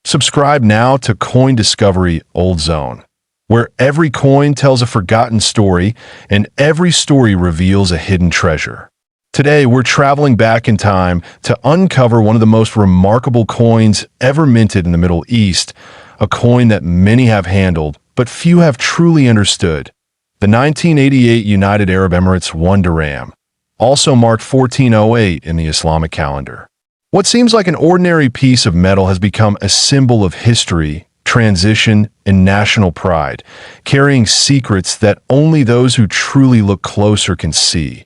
Subscribe now to Coin Discovery Old Zone, where every coin tells a forgotten story and every story reveals a hidden treasure. Today, we're traveling back in time to uncover one of the most remarkable coins ever minted in the Middle East, a coin that many have handled, but few have truly understood. The 1988 United Arab Emirates 1 dirham, also marked 1408 in the Islamic calendar. What seems like an ordinary piece of metal has become a symbol of history, transition, and national pride, carrying secrets that only those who truly look closer can see.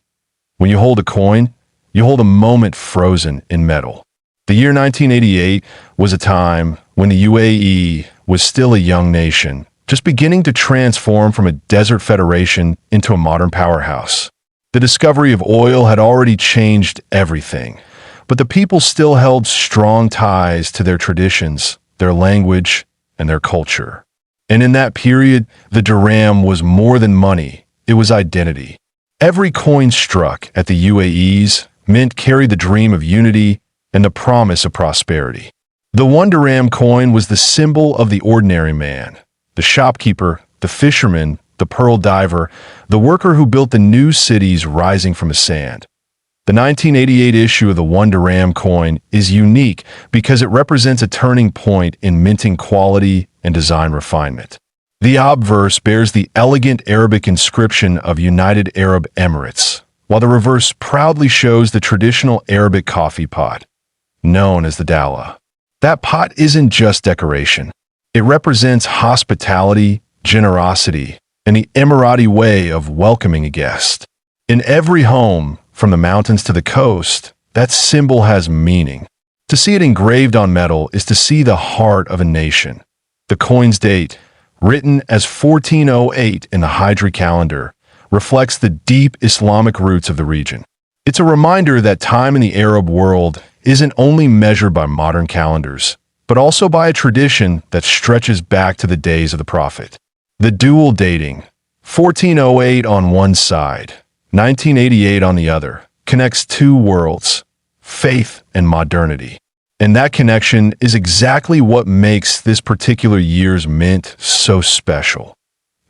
When you hold a coin, you hold a moment frozen in metal. The year 1988 was a time when the UAE was still a young nation, just beginning to transform from a desert federation into a modern powerhouse. The discovery of oil had already changed everything, but the people still held strong ties to their traditions, their language, and their culture. And in that period, the dirham was more than money, it was identity. Every coin struck at the UAE's mint carried the dream of unity and the promise of prosperity. The 1 dirham coin was the symbol of the ordinary man, the shopkeeper, the fisherman, the pearl diver, the worker who built the new cities rising from the sand. The 1988 issue of the 1 dirham coin is unique because it represents a turning point in minting quality and design refinement. The obverse bears the elegant Arabic inscription of United Arab Emirates, while the reverse proudly shows the traditional Arabic coffee pot, known as the dawla. That pot isn't just decoration. It represents hospitality, generosity, and the Emirati way of welcoming a guest. In every home, from the mountains to the coast, that symbol has meaning. To see it engraved on metal is to see the heart of a nation. The coin's date, written as 1408 in the Hijri calendar, reflects the deep Islamic roots of the region. It's a reminder that time in the Arab world isn't only measured by modern calendars, but also by a tradition that stretches back to the days of the Prophet. The dual dating, 1408 on one side, 1988 on the other, connects two worlds, faith and modernity. And that connection is exactly what makes this particular year's mint so special.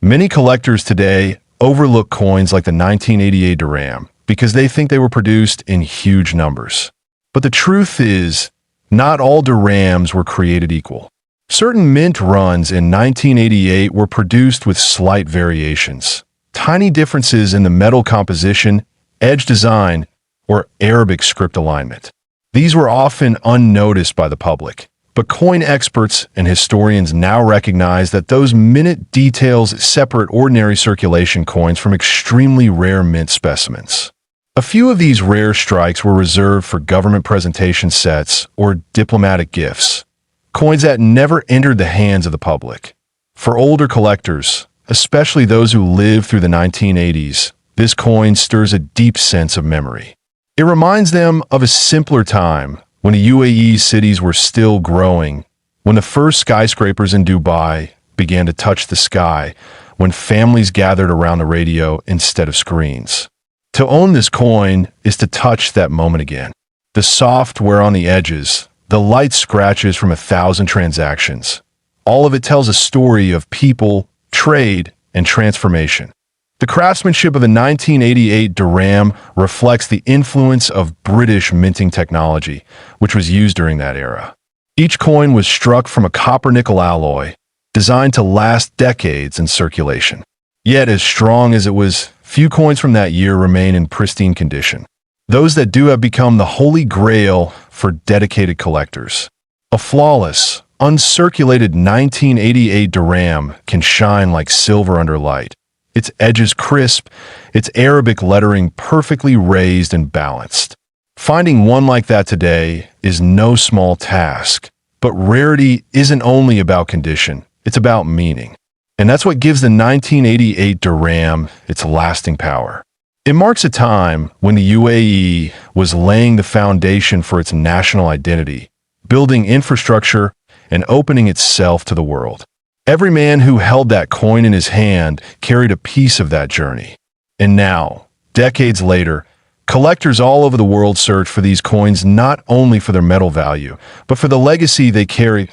Many collectors today overlook coins like the 1988 dirham because they think they were produced in huge numbers. But the truth is, not all dirhams were created equal. Certain mint runs in 1988 were produced with slight variations. Tiny differences in the metal composition, edge design, or Arabic script alignment. These were often unnoticed by the public, but coin experts and historians now recognize that those minute details separate ordinary circulation coins from extremely rare mint specimens. A few of these rare strikes were reserved for government presentation sets or diplomatic gifts, coins that never entered the hands of the public. For older collectors, especially those who lived through the 1980s, this coin stirs a deep sense of memory. It reminds them of a simpler time when the UAE cities were still growing, when the first skyscrapers in Dubai began to touch the sky, when families gathered around the radio instead of screens. To own this coin is to touch that moment again. The soft wear on the edges, the light scratches from 1,000 transactions. All of it tells a story of people, trade, and transformation. The craftsmanship of the 1988 dirham reflects the influence of British minting technology, which was used during that era. Each coin was struck from a copper-nickel alloy, designed to last decades in circulation. Yet, as strong as it was, few coins from that year remain in pristine condition. Those that do have become the holy grail for dedicated collectors. A flawless, uncirculated 1988 dirham can shine like silver under light. Its edges crisp, its Arabic lettering perfectly raised and balanced. Finding one like that today is no small task, but rarity isn't only about condition, it's about meaning. And that's what gives the 1988 dirham its lasting power. It marks a time when the UAE was laying the foundation for its national identity, building infrastructure, and opening itself to the world. Every man who held that coin in his hand carried a piece of that journey. And now, decades later, collectors all over the world search for these coins not only for their metal value, but for the legacy they carry,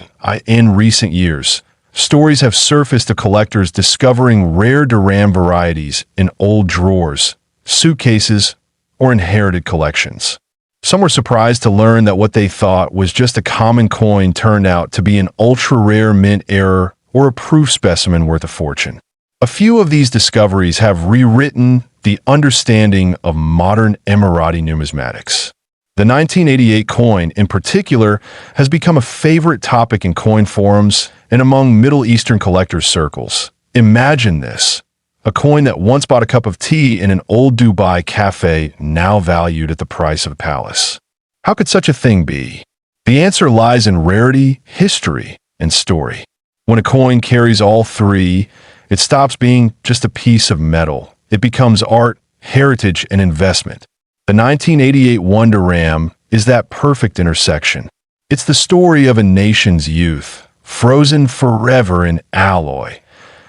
In recent years, stories have surfaced of collectors discovering rare Dirham varieties in old drawers, suitcases, or inherited collections. Some were surprised to learn that what they thought was just a common coin turned out to be an ultra-rare mint error or a proof specimen worth a fortune. A few of these discoveries have rewritten the understanding of modern Emirati numismatics. The 1988 coin, in particular, has become a favorite topic in coin forums and among Middle Eastern collectors' circles. Imagine this. A coin that once bought a cup of tea in an old Dubai cafe, now valued at the price of a palace. How could such a thing be? The answer lies in rarity, history, and story. When a coin carries all three, it stops being just a piece of metal. It becomes art, heritage, and investment. The 1988 1 Dirham is that perfect intersection. It's the story of a nation's youth, frozen forever in alloy.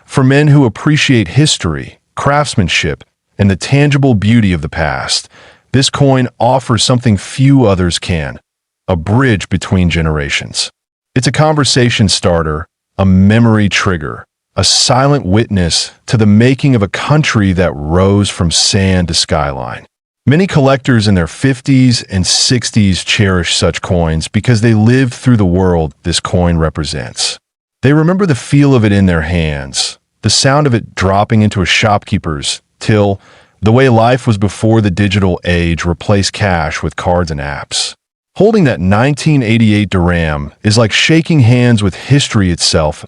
For men who appreciate history, craftsmanship, and the tangible beauty of the past, this coin offers something few others can: a bridge between generations. It's a conversation starter, a memory trigger, a silent witness to the making of a country that rose from sand to skyline. Many collectors in their 50s and 60s cherish such coins because they lived through the world this coin represents. They remember the feel of it in their hands, the sound of it dropping into a shopkeeper's till, the way life was before the digital age replaced cash with cards and apps. Holding that 1988 Dirham is like shaking hands with history itself.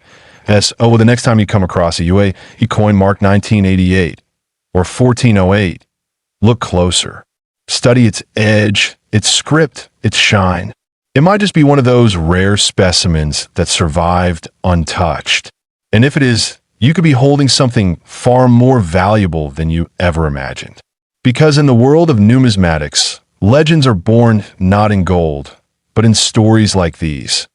The next time you come across a UAE coin marked 1988 or 1408, look closer. Study its edge, its script, its shine. It might just be one of those rare specimens that survived untouched. And if it is, you could be holding something far more valuable than you ever imagined. Because in the world of numismatics, legends are born not in gold, but in stories like these.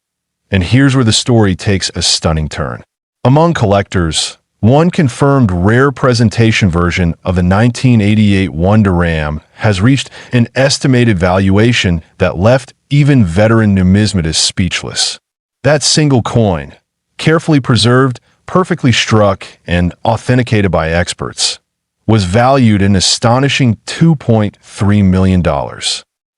And here's where the story takes a stunning turn. Among collectors, one confirmed rare presentation version of the 1988 1 Dirham has reached an estimated valuation that left even veteran numismatists speechless. That single coin, carefully preserved, perfectly struck, and authenticated by experts, was valued an astonishing $2.3 million.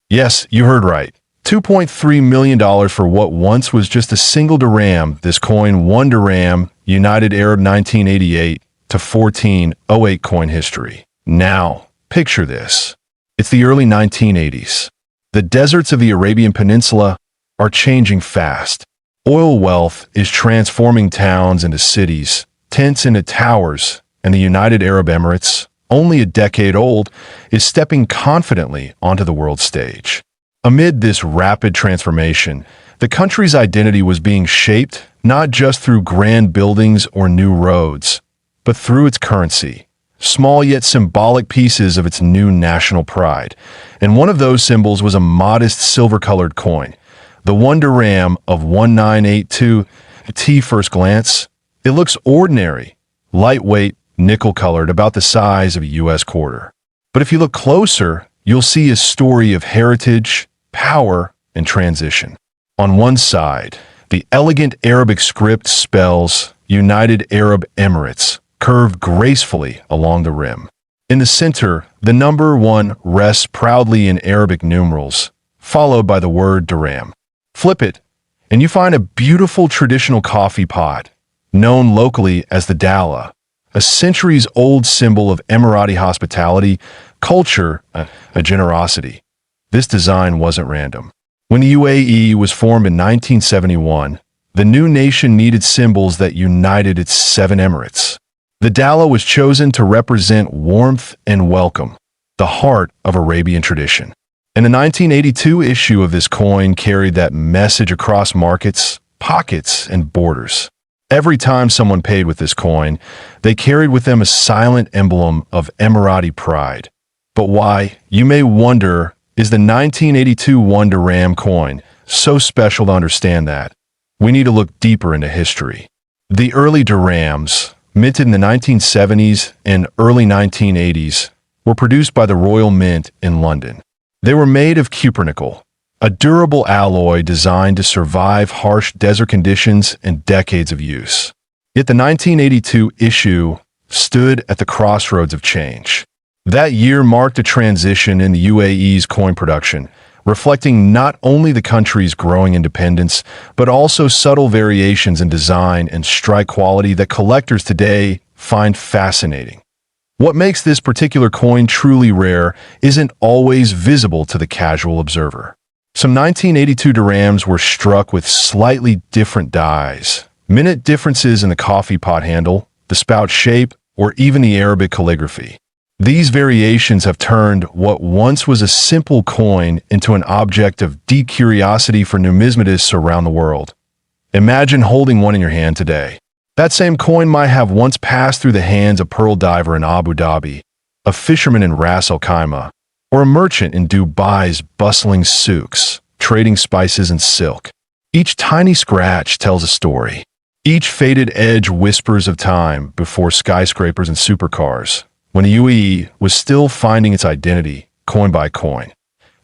Yes, you heard right. $2.3 million for what once was just a single dirham. This coin, 1 dirham, United Arab 1988 to 1408 coin history. Now, picture this. It's the early 1980s. The deserts of the Arabian Peninsula are changing fast. Oil wealth is transforming towns into cities, tents into towers, and the United Arab Emirates, only a decade old, is stepping confidently onto the world stage. Amid this rapid transformation, the country's identity was being shaped not just through grand buildings or new roads, but through its currency, small yet symbolic pieces of its new national pride. And one of those symbols was a modest silver-colored coin, the 1 dirham of 1982. At first glance, it looks ordinary, lightweight, nickel-colored, about the size of a U.S. quarter. But if you look closer, you'll see a story of heritage, power, and transition. On one side, the elegant Arabic script spells United Arab Emirates, curved gracefully along the rim. In the center, the number 1 rests proudly in Arabic numerals, followed by the word dirham. Flip it, and you find a beautiful traditional coffee pot, known locally as the dala, a centuries-old symbol of Emirati hospitality, culture, a generosity. This design wasn't random. When the UAE was formed in 1971, the new nation needed symbols that united its 7 emirates. The dala was chosen to represent warmth and welcome, the heart of Arabian tradition. And the 1982 issue of this coin carried that message across markets, pockets, and borders. Every time someone paid with this coin, they carried with them a silent emblem of Emirati pride. But why, you may wonder, is the 1982 1 dirham coin so special to understand that? We need to look deeper into history. The early dirhams, minted in the 1970s and early 1980s, were produced by the Royal Mint in London. They were made of cupronickel, a durable alloy designed to survive harsh desert conditions and decades of use. Yet the 1982 issue stood at the crossroads of change. That year marked a transition in the UAE's coin production, reflecting not only the country's growing independence, but also subtle variations in design and strike quality that collectors today find fascinating. What makes this particular coin truly rare isn't always visible to the casual observer. Some 1982 dirhams were struck with slightly different dies, minute differences in the coffee pot handle, the spout shape, or even the Arabic calligraphy. These variations have turned what once was a simple coin into an object of deep curiosity for numismatists around the world. Imagine holding one in your hand today. That same coin might have once passed through the hands of a pearl diver in Abu Dhabi, a fisherman in Ras Al Khaimah, or a merchant in Dubai's bustling souks, trading spices and silk. Each tiny scratch tells a story. Each faded edge whispers of time before skyscrapers and supercars, when the UAE was still finding its identity, coin by coin.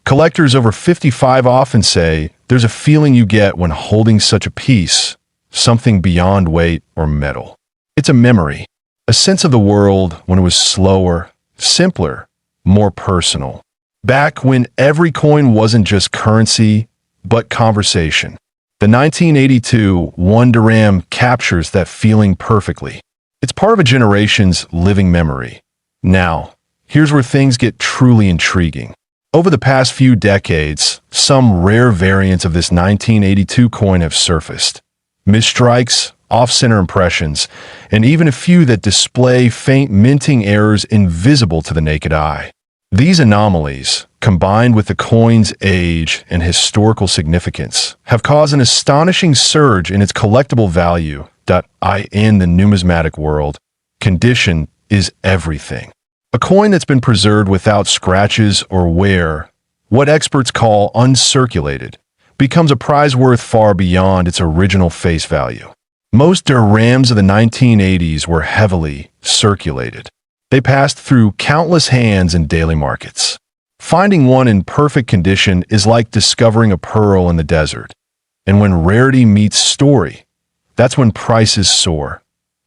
Collectors over 55 often say there's a feeling you get when holding such a piece, something beyond weight or metal. It's a memory, a sense of the world when it was slower, simpler, more personal. Back when every coin wasn't just currency, but conversation. The 1982 1 dirham captures that feeling perfectly. It's part of a generation's living memory. Now, here's where things get truly intriguing. Over the past few decades, some rare variants of this 1982 coin have surfaced. Misstrikes, off-center impressions, and even a few that display faint minting errors invisible to the naked eye. These anomalies, combined with the coin's age and historical significance, have caused an astonishing surge in its collectible value. In the numismatic world, condition is everything. A coin that's been preserved without scratches or wear, what experts call uncirculated, becomes a prize worth far beyond its original face value. Most dirhams of the 1980s were heavily circulated. They passed through countless hands in daily markets. Finding one in perfect condition is like discovering a pearl in the desert. And when rarity meets story, that's when prices soar.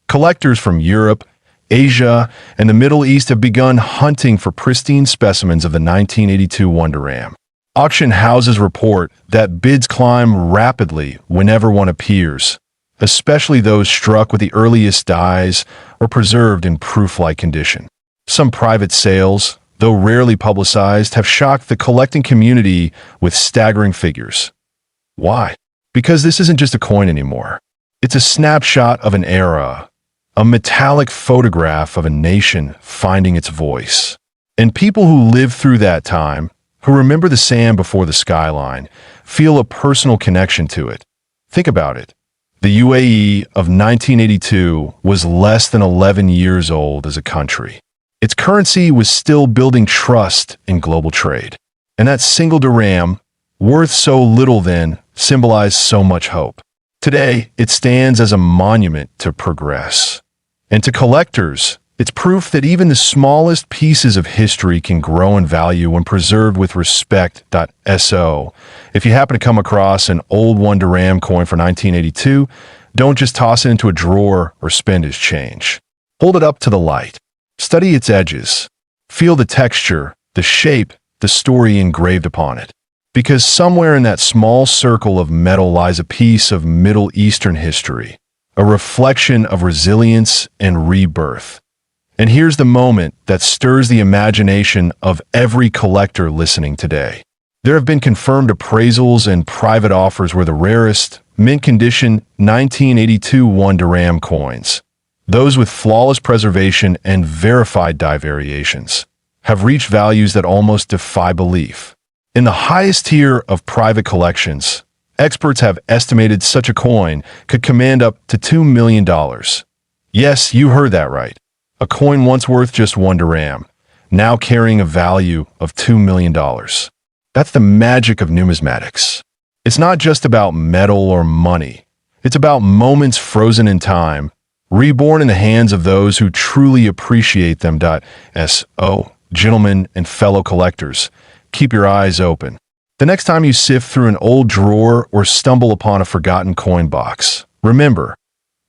Collectors from Europe, Asia, and the Middle East have begun hunting for pristine specimens of the 1982 1 dirham. Auction houses report that bids climb rapidly whenever one appears, especially those struck with the earliest dies or preserved in proof-like condition. Some private sales, though rarely publicized, have shocked the collecting community with staggering figures. Why? Because this isn't just a coin anymore. It's a snapshot of an era, a metallic photograph of a nation finding its voice. And people who lived through that time, who remember the sand before the skyline, feel a personal connection to it. Think about it. The UAE of 1982 was less than 11 years old as a country. Its currency was still building trust in global trade. And that single dirham, worth so little then, symbolized so much hope. Today, it stands as a monument to progress. And to collectors, it's proof that even the smallest pieces of history can grow in value when preserved with respect. So, if you happen to come across an old 1 dirham coin for 1982, don't just toss it into a drawer or spend as change. Hold it up to the light. Study its edges. Feel the texture, the shape, the story engraved upon it. Because somewhere in that small circle of metal lies a piece of Middle Eastern history, a reflection of resilience and rebirth. And here's the moment that stirs the imagination of every collector listening today. There have been confirmed appraisals and private offers where the rarest, mint condition 1982 1 dirham coins, those with flawless preservation and verified die variations, have reached values that almost defy belief. In the highest tier of private collections, experts have estimated such a coin could command up to $2 million. Yes, you heard that right. A coin once worth just 1 dirham, now carrying a value of $2 million. That's the magic of numismatics. It's not just about metal or money. It's about moments frozen in time, reborn in the hands of those who truly appreciate them. So, gentlemen and fellow collectors, keep your eyes open. The next time you sift through an old drawer or stumble upon a forgotten coin box, remember,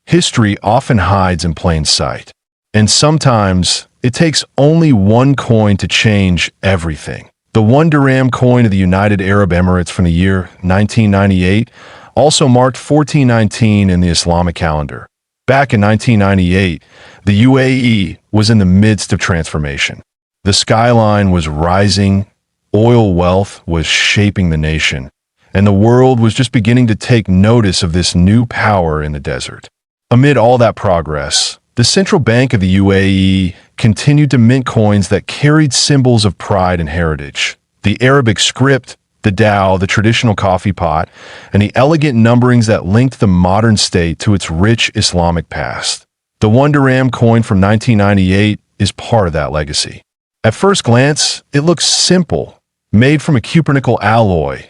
history often hides in plain sight. And sometimes it takes only one coin to change everything. The 1 Dirham coin of the United Arab Emirates from the year 1998 also marked 1419 in the Islamic calendar. Back in 1998, the UAE was in the midst of transformation. The skyline was rising, oil wealth was shaping the nation, and the world was just beginning to take notice of this new power in the desert. Amid all that progress, the central bank of the UAE continued to mint coins that carried symbols of pride and heritage. The Arabic script, the dhow, the traditional coffee pot, and the elegant numberings that linked the modern state to its rich Islamic past. The 1 Dirham coin from 1998 is part of that legacy. At first glance, it looks simple, made from a cupronickel alloy,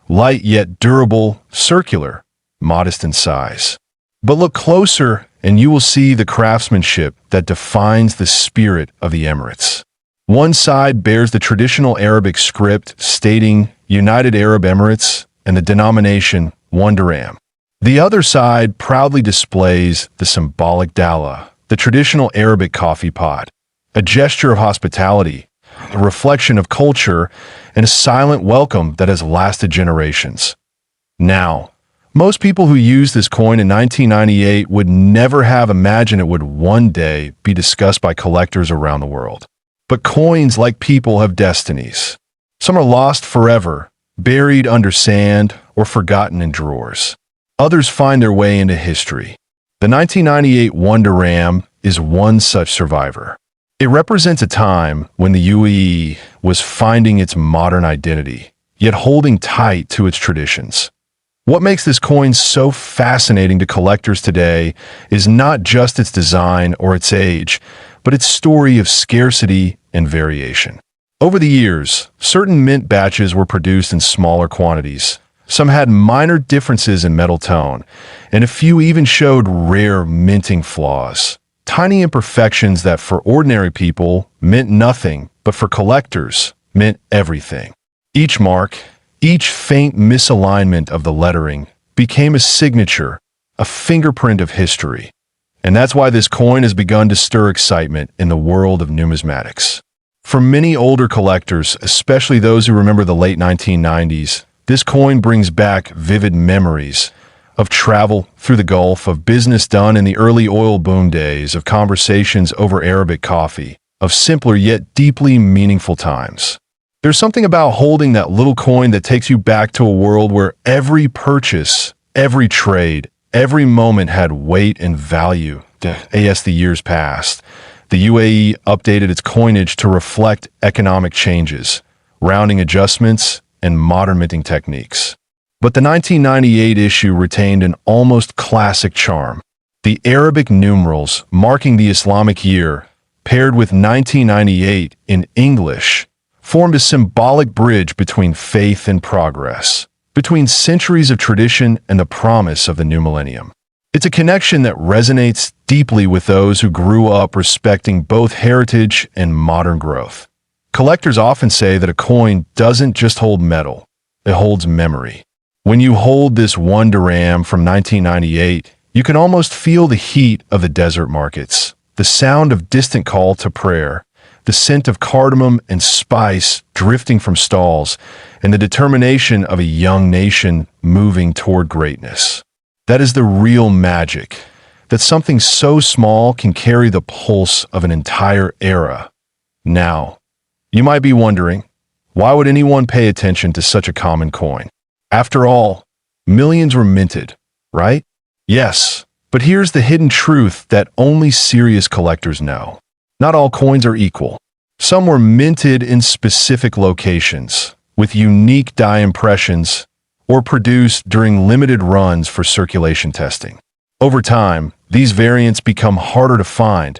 light yet durable, circular, modest in size. But look closer and you will see the craftsmanship that defines the spirit of the Emirates. One side bears the traditional Arabic script stating United Arab Emirates and the denomination 1 Dirham. The other side proudly displays the symbolic dala, the traditional Arabic coffee pot, a gesture of hospitality, a reflection of culture, and a silent welcome that has lasted generations. Now, most people who used this coin in 1998 would never have imagined it would one day be discussed by collectors around the world. But coins, like people, have destinies. Some are lost forever, buried under sand, or forgotten in drawers. Others find their way into history. The 1998 1 Dirham is one such survivor. It represents a time when the UAE was finding its modern identity, yet holding tight to its traditions. What makes this coin so fascinating to collectors today is not just its design or its age, but its story of scarcity and variation. Over the years, certain mint batches were produced in smaller quantities. Some had minor differences in metal tone, and a few even showed rare minting flaws. Tiny imperfections that for ordinary people meant nothing, but for collectors meant everything. Each mark, each faint misalignment of the lettering became a signature, a fingerprint of history. And that's why this coin has begun to stir excitement in the world of numismatics. For many older collectors, especially those who remember the late 1990s, this coin brings back vivid memories of travel through the Gulf, of business done in the early oil boom days, of conversations over Arabic coffee, of simpler yet deeply meaningful times. There's something about holding that little coin that takes you back to a world where every purchase, every trade, every moment had weight and value. As the years passed, the UAE updated its coinage to reflect economic changes, rounding adjustments, and modern minting techniques. But the 1998 issue retained an almost classic charm. The Arabic numerals marking the Islamic year, paired with 1998 in English, formed a symbolic bridge between faith and progress, between centuries of tradition and the promise of the new millennium. It's a connection that resonates deeply with those who grew up respecting both heritage and modern growth. Collectors often say that a coin doesn't just hold metal, it holds memory. When you hold this 1 Dirham from 1998, you can almost feel the heat of the desert markets, the sound of distant call to prayer, the scent of cardamom and spice drifting from stalls, and the determination of a young nation moving toward greatness. That is the real magic, that something so small can carry the pulse of an entire era. Now, you might be wondering, why would anyone pay attention to such a common coin? After all, millions were minted, right? Yes, but here's the hidden truth that only serious collectors know. Not all coins are equal. Some were minted in specific locations, with unique die impressions, or produced during limited runs for circulation testing. Over time, these variants become harder to find,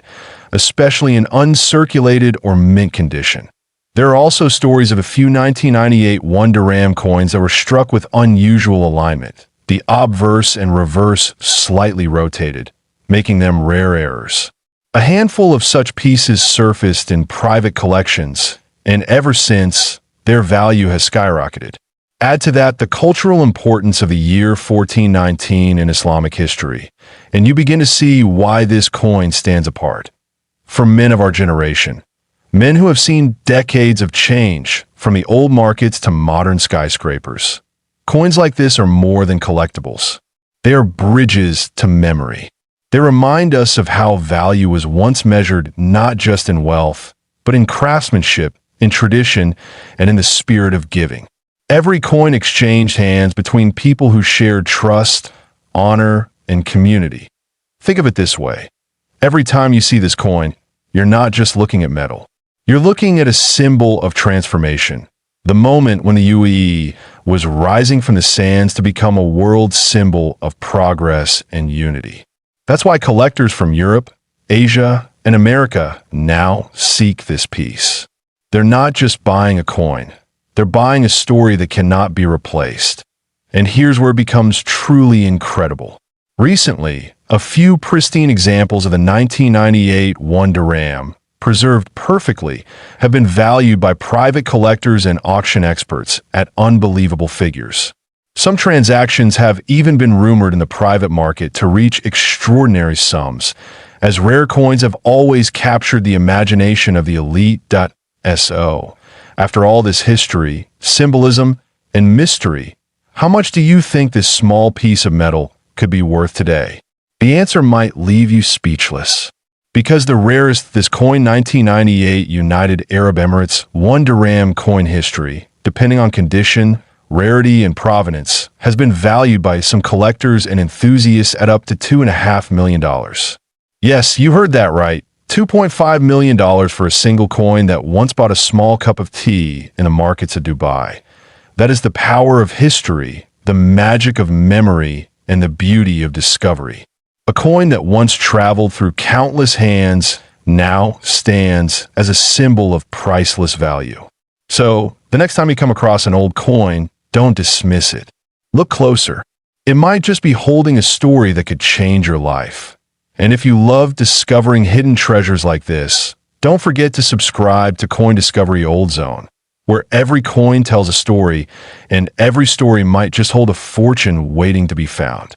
especially in uncirculated or mint condition. There are also stories of a few 1998 1 Dirham coins that were struck with unusual alignment, the obverse and reverse slightly rotated, making them rare errors. A handful of such pieces surfaced in private collections, and ever since, their value has skyrocketed. Add to that the cultural importance of the year 1419 in Islamic history, and you begin to see why this coin stands apart. For men of our generation, men who have seen decades of change, from the old markets to modern skyscrapers, coins like this are more than collectibles. They are bridges to memory. They remind us of how value was once measured not just in wealth, but in craftsmanship, in tradition, and in the spirit of giving. Every coin exchanged hands between people who shared trust, honor, and community. Think of it this way. Every time you see this coin, you're not just looking at metal. You're looking at a symbol of transformation. The moment when the UAE was rising from the sands to become a world symbol of progress and unity. That's why collectors from Europe, Asia, and America now seek this piece. They're not just buying a coin. They're buying a story that cannot be replaced. And here's where it becomes truly incredible. Recently, a few pristine examples of the 1998 1 dirham, preserved perfectly, have been valued by private collectors and auction experts at unbelievable figures. Some transactions have even been rumored in the private market to reach extraordinary sums, as rare coins have always captured the imagination of the elite. So, after all this history, symbolism, and mystery, how much do you think this small piece of metal could be worth today? The answer might leave you speechless. Because the rarest, this coin 1998 United Arab Emirates 1 dirham coin history, depending on condition, rarity, and provenance, has been valued by some collectors and enthusiasts at up to $2.5 million. Yes, you heard that right. $2.5 million for a single coin that once bought a small cup of tea in the markets of Dubai. That is the power of history, the magic of memory, and the beauty of discovery. A coin that once traveled through countless hands now stands as a symbol of priceless value. So, the next time you come across an old coin, don't dismiss it. Look closer. It might just be holding a story that could change your life. And if you love discovering hidden treasures like this, don't forget to subscribe to Coin Discovery Old Zone, where every coin tells a story, and every story might just hold a fortune waiting to be found.